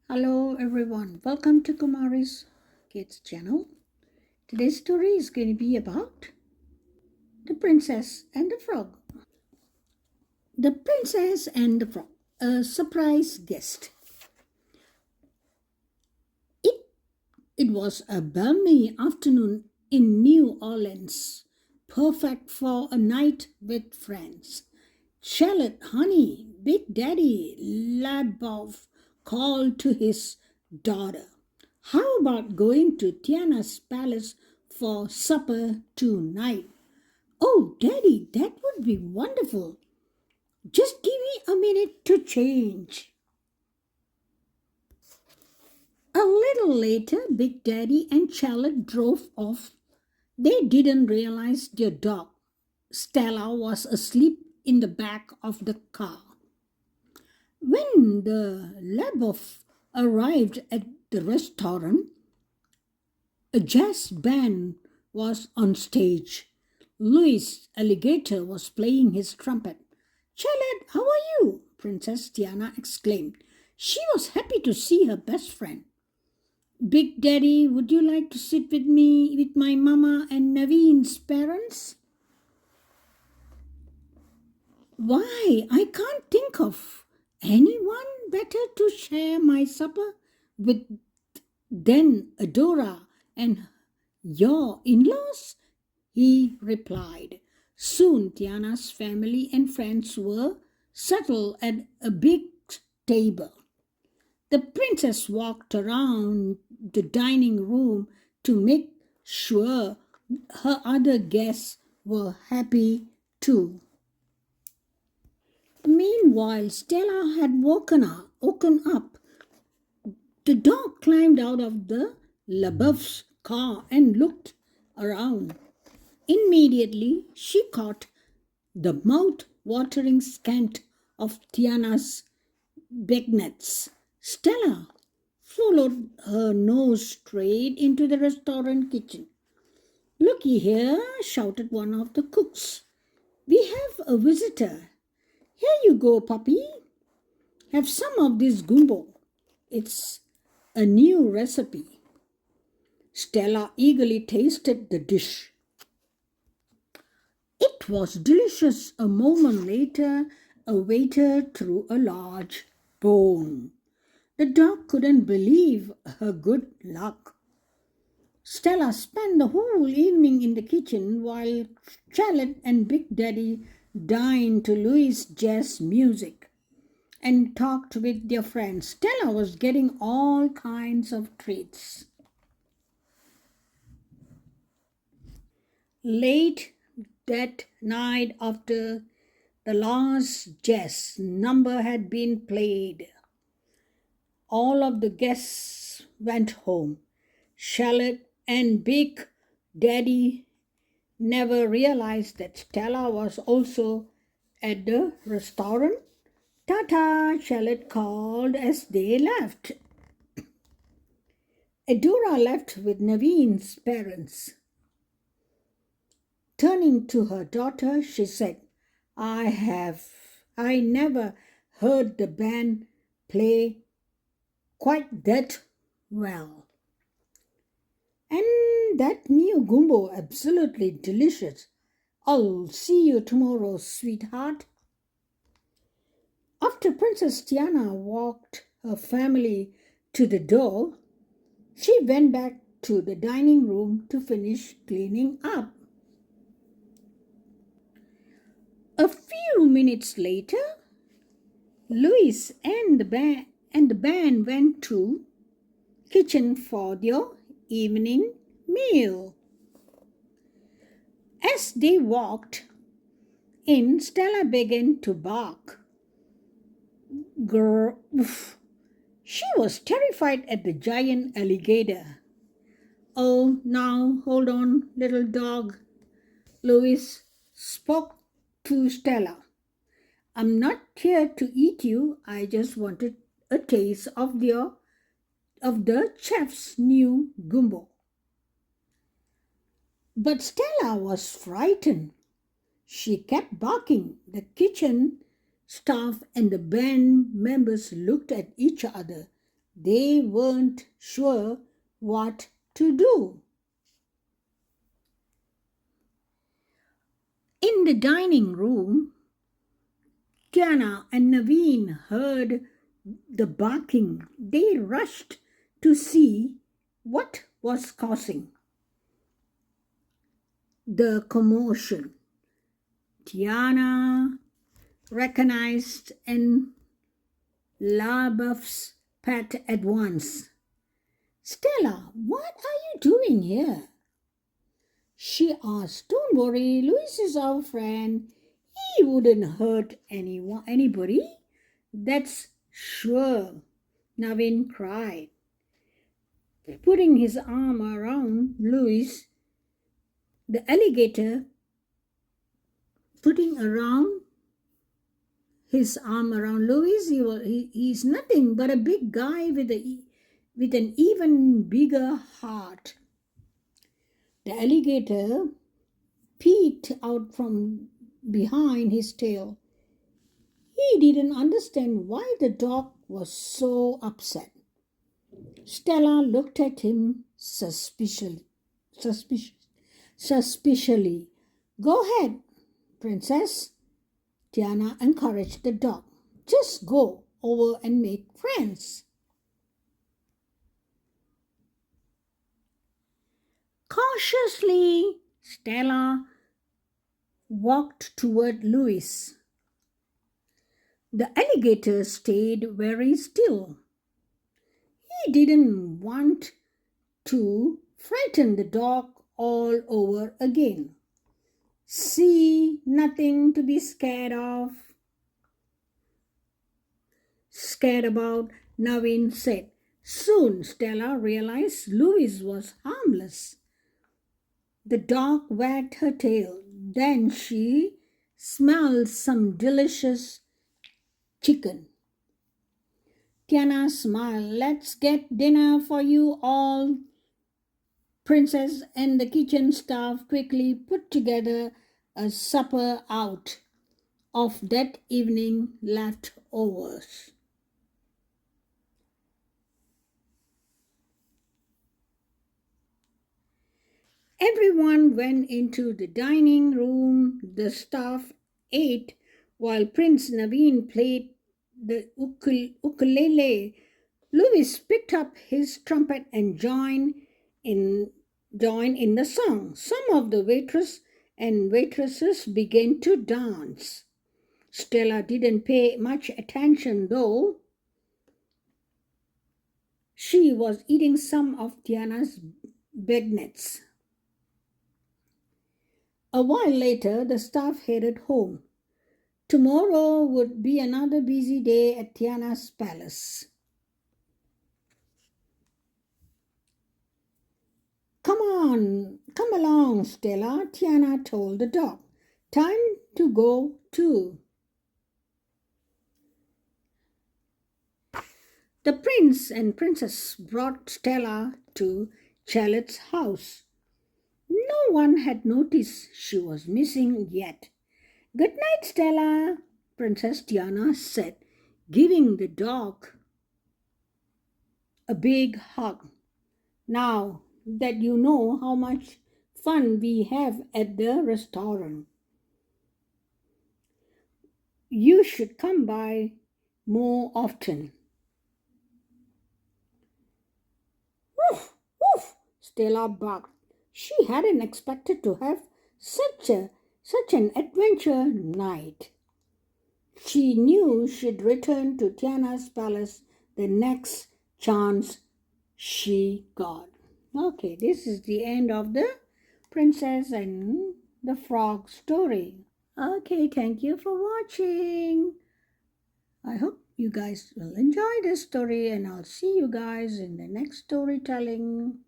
Hello everyone, welcome to Kumari's Kids channel. Today's story is going to be about the princess and the frog. The princess and the frog, a surprise guest. It, it was a balmy afternoon in New Orleans, perfect for a night with friends. Charlotte, honey, Big Daddy Labov called to his daughter. How about going to Tiana's palace for supper tonight? Oh, Daddy, that would be wonderful. Just give me a minute to change. A little later, Big Daddy and Charlotte drove off. They didn't realize their dog, Stella, was asleep in the back of the car. When the Labov arrived at the restaurant, a jazz band was on stage. Louis Alligator was playing his trumpet. Charlotte, how are you? Princess Diana exclaimed. She was happy to see her best friend. Big Daddy, would you like to sit with me, with my mama and Naveen's parents? Why, I can't think of anyone better to share my supper with than Adora and your in-laws, he replied. Soon Tiana's family and friends were settled at a big table. The princess walked around the dining room to make sure her other guests were happy too. Meanwhile, Stella had woken up. The dog climbed out of the LaBeouf's car and looked around. Immediately, she caught the mouth-watering scent of Tiana's beignets. Stella followed her nose straight into the restaurant kitchen. Looky here, shouted one of the cooks. We have a visitor. Here you go, puppy. Have some of this gumbo. It's a new recipe. Stella eagerly tasted the dish. It was delicious. A moment later, a waiter threw a large bone. The dog couldn't believe her good luck. Stella spent the whole evening in the kitchen while Charlotte and Big Daddy dined to Louis' jazz music and talked with their friends. Stella was getting all kinds of treats. Late that night, after the last jazz number had been played, all of the guests went home. Charlotte and Big Daddy never realized that Stella was also at the restaurant. Tata, Charlotte called as they left. Adora left with Naveen's parents. Turning to her daughter, she said, I never heard the band play quite that well. And that new gumbo, absolutely delicious. I'll see you tomorrow, sweetheart. After Princess Tiana walked her family to the door, she went back to the dining room to finish cleaning up. A few minutes later, Louis and the band went to kitchen for their evening meal. As they walked in, Stella began to bark. Grr. She was terrified at the giant alligator. Oh, now hold on, little dog. Louis spoke to Stella. I'm not here to eat you. I just wanted a taste of the chef's new gumbo. But Stella was frightened. She kept barking. The kitchen staff and the band members looked at each other. They weren't sure what to do. In the dining room, Tiana and Naveen heard the barking. They rushed to see what was causing the commotion. Tiana recognized and LaBeouf's pet at once. Stella, what are you doing here? She asked. Don't worry, Louis is our friend. He wouldn't hurt anybody. That's sure, Navin cried. Putting his arm around Louis, the alligator putting around his arm around Louis, he's nothing but a big guy with an even bigger heart. The alligator peeked out from behind his tail. He didn't understand why the dog was so upset. Stella looked at him suspiciously. Go ahead, princess. Tiana encouraged the dog. Just go over and make friends. Cautiously, Stella walked toward Louis. The alligator stayed very still. He didn't want to frighten the dog all over again. See, nothing to be scared about, Naveen said. Soon Stella realized Louis was harmless. The dog wagged her tail. Then she smelled some delicious chicken. Tiana smiled. Let's get dinner for you all. Princess and the kitchen staff quickly put together a supper out of that evening leftovers. Everyone went into the dining room. The staff ate while Prince Naveen played the ukulele. Louis picked up his trumpet and joined in the song. Some of the waitresses began to dance. Stella didn't pay much attention though. She was eating some of Tiana's beignets. A while later, the staff headed home. Tomorrow would be another busy day at Tiana's palace. Come along, Stella, Tiana told the dog. Time to go too. The prince and princess brought Stella to Charlotte's house. No one had noticed she was missing yet. Good night, Stella, Princess Tiana said, giving the dog a big hug. Now that you know how much fun we have at the restaurant, you should come by more often. Woof, woof, Stella barked. She hadn't expected to have such an adventure night. She knew she'd return to Tiana's palace the next chance she got. Okay, this is the end of the Princess and the Frog story. Okay, thank you for watching. I hope you guys will enjoy this story, and I'll see you guys in the next storytelling.